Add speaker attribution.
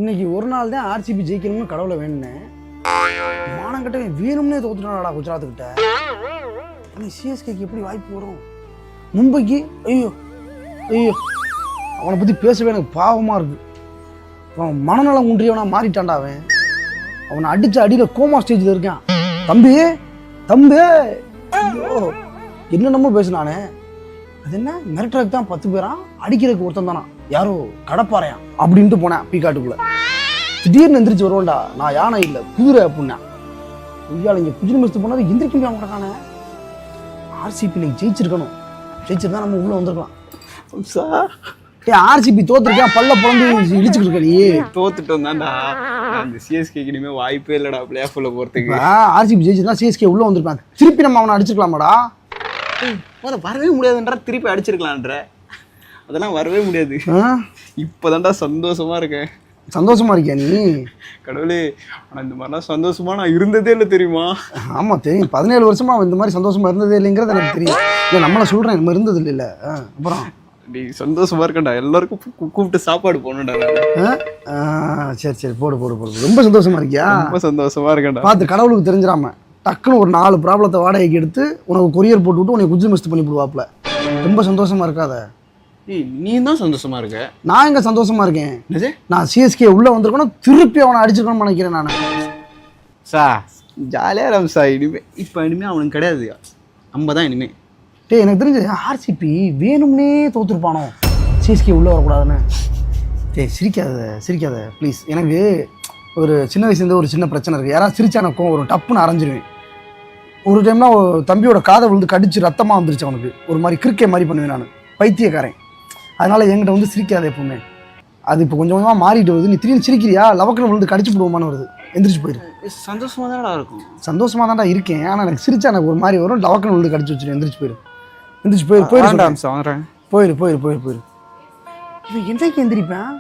Speaker 1: இன்னைக்கு ஒரு நாள் தான் ஆர்சிபி ஜெயிக்கணும்னு கடவுளை வேணுனேன். மானங்கிட்ட வேணும்னே தோத்துட்டாடா குஜராத்துக்கிட்ட. ஆனால் சிஎஸ்கேக்கு எப்படி வாய்ப்பு வரும்? மும்பைக்கு ஐயோ ஐயோ அவனை பற்றி பேசவே எனக்கு பாவமாக இருக்கு. அவன் மனநலம் குன்றியவனா மாறிட்டான்டா. அவனை அடித்த அடியில் கோமா ஸ்டேஜில் இருக்கான். தம்பி தம்பி ஐயோ என்னென்னமோ பேசுனானே. அது என்ன மிரட்டுறதுக்கு தான் 10 பேரா, அடிக்கிறதுக்கு ஒருத்தன் தானா, யாரோ கடப்பாறையான் அப்படின்ட்டு போனேன் பீக்காட்டுக்குள்ள. திடீர்னு எந்திரிச்சு வருவோண்டா, நான் யானை இல்லை குதிரை அப்படின்னா. ஐயாள் இங்கே குதிரை மிஸ்து போனது எந்திரிக்க முடியாம கிடக்கானே. ஆர்சிபி இன்னைக்கு ஜெயிச்சிருக்கணும். ஜெயிச்சிருந்தா நம்ம உள்ள வந்திருக்கலாம் சார். ஆர்சிபி தோத்துருக்கேன் பல்ல பிறந்து இடிச்சுக்கிட்டு இருக்க. நீ
Speaker 2: தோத்துட்டு வந்தாண்டா. அந்த சிஎஸ்கே இனிமே வாய்ப்பே இல்லடா பிளே ஆஃப்ல போறதுக்கு.
Speaker 1: ஆர்சிபி ஜெயிச்சிருந்தா சிஎஸ்கே உள்ள வந்திருப்பான். திருப்பி நம்ம அவனை அடிச்சுக்கலாமாடா?
Speaker 2: வரவே முடியாதுன்ற, திருப்பி அடிச்சிருக்கலான்ற. அதெல்லாம் வரவே முடியாது. இப்போதான்டா சந்தோஷமா இருக்கேன்.
Speaker 1: சந்தோஷமா இருக்கியா நீ?
Speaker 2: கடவுளே, ஆனால் இந்த மாதிரிலாம் சந்தோஷமா நான் இருந்ததே இல்லை தெரியுமா?
Speaker 1: ஆமாம் தெரியும். 17 வருஷமா இந்த மாதிரி சந்தோஷமா இருந்ததே இல்லைங்கிறது எனக்கு தெரியும். இல்லை நம்மளை சொல்கிறேன், நம்ம இருந்தது இல்லை. அப்புறம்
Speaker 2: நீ சந்தோஷமா இருக்கண்டா. எல்லாருக்கும் கூப்பிட்டு சாப்பாடு போகணும்டா.
Speaker 1: சரி சரி போடு போடு போடு. ரொம்ப சந்தோஷமா இருக்கியா?
Speaker 2: ரொம்ப சந்தோஷமா இருக்கண்டா.
Speaker 1: பார்த்து கடவுளுக்கு தெரிஞ்சிடாம டக்குன்னு ஒரு 4 ப்ராப்ளத்தை வாடகைக்கு எடுத்து உனக்கு கொரியர் போட்டு விட்டு உனக்கு குஜி மிஸ்ட் பண்ணி விடுவாப்புல. ரொம்ப சந்தோஷமா இருக்காத?
Speaker 2: நீ தான் சந்தோஷமா இருக்க.
Speaker 1: நான் எங்க சந்தோஷமா இருக்கேன்? நான் சிஎஸ்கே உள்ள வந்திருக்கணும், திருப்பி அவனை அடிச்சிருக்கணும்னு நினைக்கிறேன் நான்.
Speaker 2: ஜாலியா ரம்சா. இனிமே அவனுக்கு கிடையாது, நம்ம தான் இனிமே.
Speaker 1: எனக்கு தெரிஞ்சு ஆர்சிபி வேணும்னே தோத்துருப்பானோ சிஎஸ்கே உள்ளே வரக்கூடாதுன்னு. சிரிக்காத ப்ளீஸ். எனக்கு ஒரு சின்ன வயசுலேருந்து ஒரு சின்ன பிரச்சனை இருக்குது. யாராவது சிரிச்சானக்கும் ஒரு டப்புன்னு அரைஞ்சிருவேன். ஒரு டைம்னா தம்பியோட காதை விழுந்து கடிச்சு ரத்தமாக வந்துருச்சு அவனுக்கு. ஒரு மாதிரி கிரிக்கெட் மாதிரி பண்ணுவேன் நான், பைத்தியக்காரன். அதனால் என்கிட்ட வந்து சிரிக்காத எப்பவுமே. அது இப்போ கொஞ்சம் கொஞ்சமாக மாறிட்டு வருது. நீ திடீர்னு சிரிக்கிறியா, லவக்கனை விழுந்து கடிச்சு போடுவோமான்னு வருது. எந்திரிச்சு போயிரு.
Speaker 2: சந்தோஷமாக தான்டா இருக்கும்.
Speaker 1: சந்தோஷமாக தான்டா இருக்கேன். ஆனால் எனக்கு சிரிச்சா எனக்கு ஒரு மாதிரி வரும். லவக்கனை விழுந்து கடிச்சு வச்சுரு. எந்திரிச்சு போயிரு. எந்திரிச்சு போயிரு. போயிரு. இவன் என்னைக்கு எந்திரிப்பேன்?